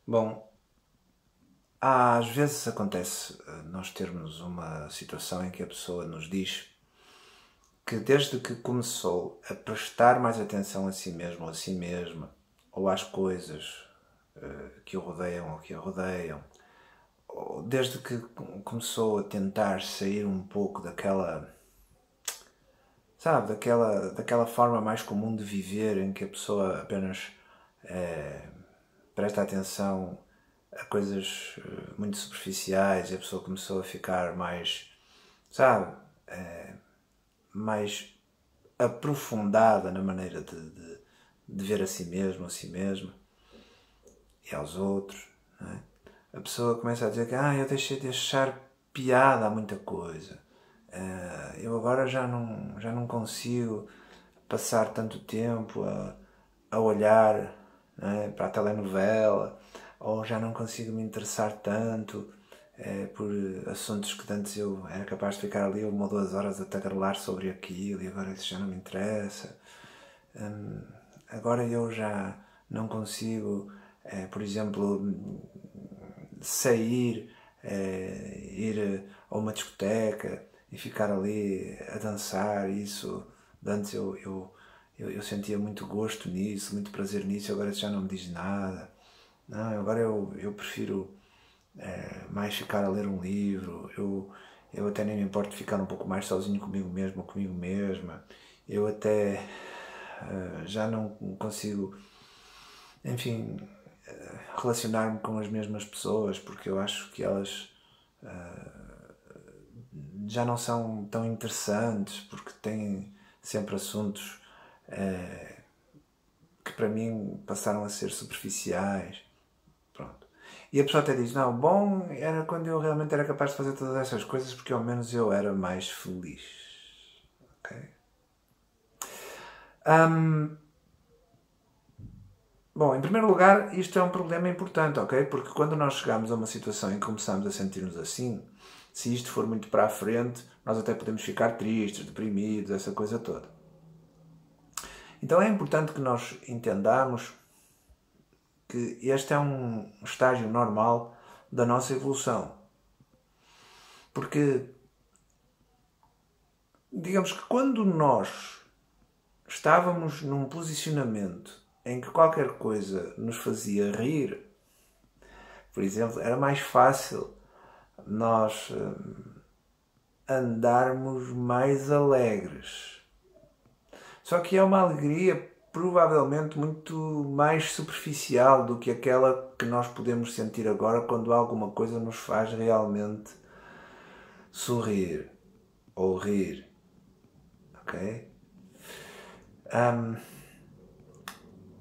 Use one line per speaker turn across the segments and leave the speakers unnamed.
Bom, às vezes acontece nós termos uma situação em que a pessoa nos diz que desde que começou a prestar mais atenção a si mesmo ou a si mesma, ou às coisas que o rodeiam ou que a rodeiam, ou desde que começou a tentar sair um pouco daquela, sabe, daquela forma mais comum de viver em que a pessoa apenas presta atenção a coisas muito superficiais e a pessoa começou a ficar mais, sabe, mais aprofundada na maneira de ver a si mesmo, a si mesma e aos outros. Não é? A pessoa começa a dizer que eu deixei de achar piada a muita coisa. Eu agora já não consigo passar tanto tempo a olhar, né, para a telenovela, ou já não consigo me interessar tanto por assuntos que antes eu era capaz de ficar ali 1 ou 2 horas a tagarelar sobre aquilo e agora isso já não me interessa. Agora eu já não consigo, por exemplo, sair, ir a uma discoteca e ficar ali a dançar. Isso, antes eu sentia muito gosto nisso, muito prazer nisso, agora isso já não me diz nada. Não, agora eu prefiro mais ficar a ler um livro. Eu até nem me importo de ficar um pouco mais sozinho comigo mesmo ou comigo mesma. Eu até já não consigo, enfim, relacionar-me com as mesmas pessoas porque eu acho que elas já não são tão interessantes, porque têm sempre assuntos que para mim passaram a ser superficiais. Pronto. E a pessoa até diz, não, bom era quando eu realmente era capaz de fazer todas essas coisas porque ao menos eu era mais feliz. Ok? Bom, em primeiro lugar, isto é um problema importante, ok? Porque quando nós chegamos a uma situação em que começamos a sentir-nos assim, se isto for muito para a frente, nós até podemos ficar tristes, deprimidos, essa coisa toda. Então é importante que nós entendamos que este é um estágio normal da nossa evolução. Porque, digamos que quando nós estávamos num posicionamento em que qualquer coisa nos fazia rir, por exemplo, era mais fácil nós andarmos mais alegres. Só que é uma alegria provavelmente muito mais superficial do que aquela que nós podemos sentir agora quando alguma coisa nos faz realmente sorrir ou rir. Ok?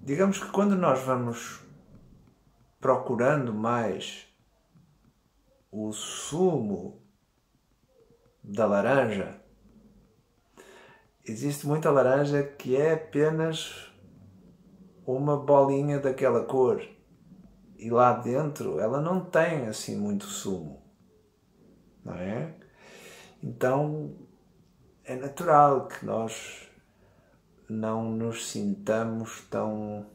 Digamos que quando nós vamos procurando mais o sumo da laranja, existe muita laranja que é apenas uma bolinha daquela cor e lá dentro ela não tem assim muito sumo, não é? Então é natural que nós não nos sintamos tão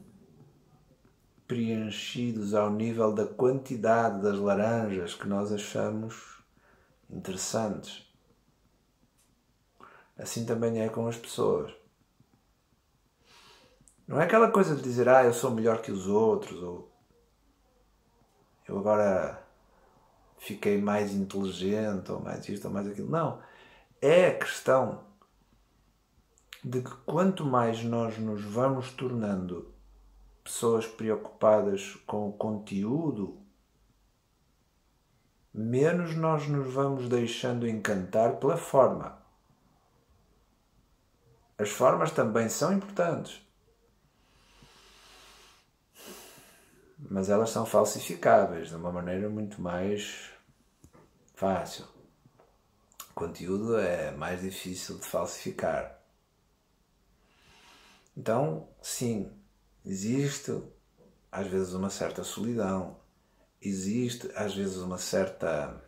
preenchidos ao nível da quantidade das laranjas que nós achamos interessantes. Assim também é com as pessoas. Não é aquela coisa de dizer, eu sou melhor que os outros, ou eu agora fiquei mais inteligente, ou mais isto, ou mais aquilo. Não. É a questão de que quanto mais nós nos vamos tornando pessoas preocupadas com o conteúdo, menos nós nos vamos deixando encantar pela forma. As formas também são importantes, mas elas são falsificáveis de uma maneira muito mais fácil. O conteúdo é mais difícil de falsificar. Então, sim, existe às vezes uma certa solidão, existe às vezes uma certa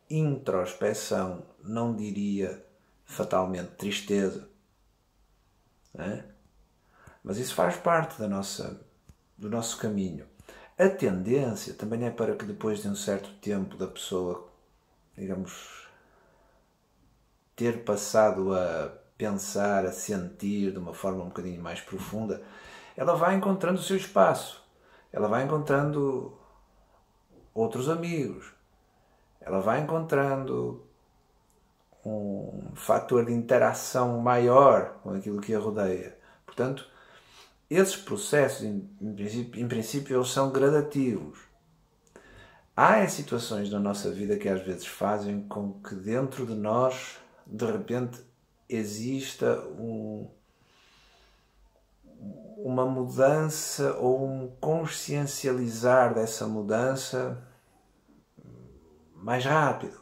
introspeção, não diria fatalmente tristeza, não é? Mas isso faz parte do nosso caminho. A tendência também é para que depois de um certo tempo da pessoa, digamos, ter passado a pensar, a sentir de uma forma um bocadinho mais profunda, ela vai encontrando o seu espaço, ela vai encontrando outros amigos, ela vai encontrando um fator de interação maior com aquilo que a rodeia. Portanto, esses processos, em princípio, eles são gradativos. Há situações na nossa vida que às vezes fazem com que dentro de nós, de repente, exista uma mudança ou um consciencializar dessa mudança mais rápido.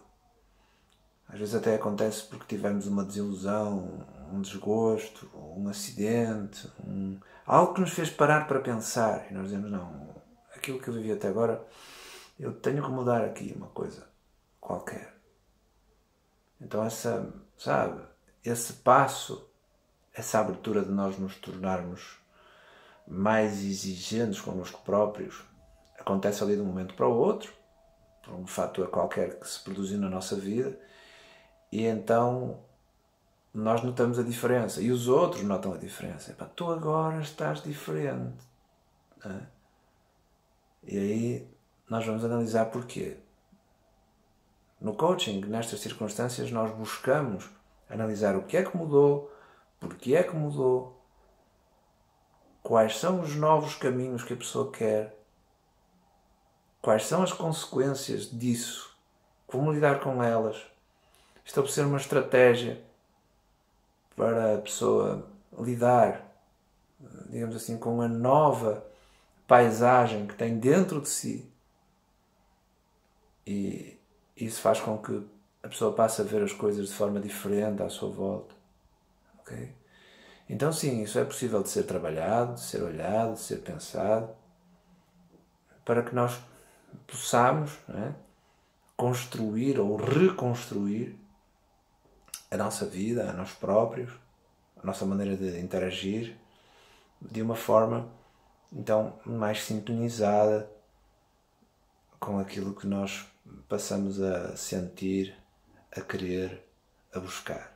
Às vezes até acontece porque tivemos uma desilusão, um desgosto, um acidente, algo que nos fez parar para pensar. E nós dizemos, não, aquilo que eu vivi até agora, eu tenho que mudar aqui uma coisa qualquer. Então esse passo, essa abertura de nós nos tornarmos mais exigentes connosco próprios, acontece ali de um momento para o outro, por um fator qualquer que se produziu na nossa vida, e então nós notamos a diferença e os outros notam a diferença. Epá, tu agora estás diferente. E aí nós vamos analisar porquê. No coaching, nestas circunstâncias, nós buscamos analisar o que é que mudou, porquê é que mudou, quais são os novos caminhos que a pessoa quer, quais são as consequências disso, como lidar com elas, estabelecer uma estratégia para a pessoa lidar, digamos assim, com a nova paisagem que tem dentro de si. E isso faz com que a pessoa passe a ver as coisas de forma diferente à sua volta. Okay? Então sim, isso é possível de ser trabalhado, de ser olhado, de ser pensado, para que nós possamos, construir ou reconstruir a nossa vida, a nós próprios, a nossa maneira de interagir de uma forma então mais sintonizada com aquilo que nós passamos a sentir, a querer, a buscar.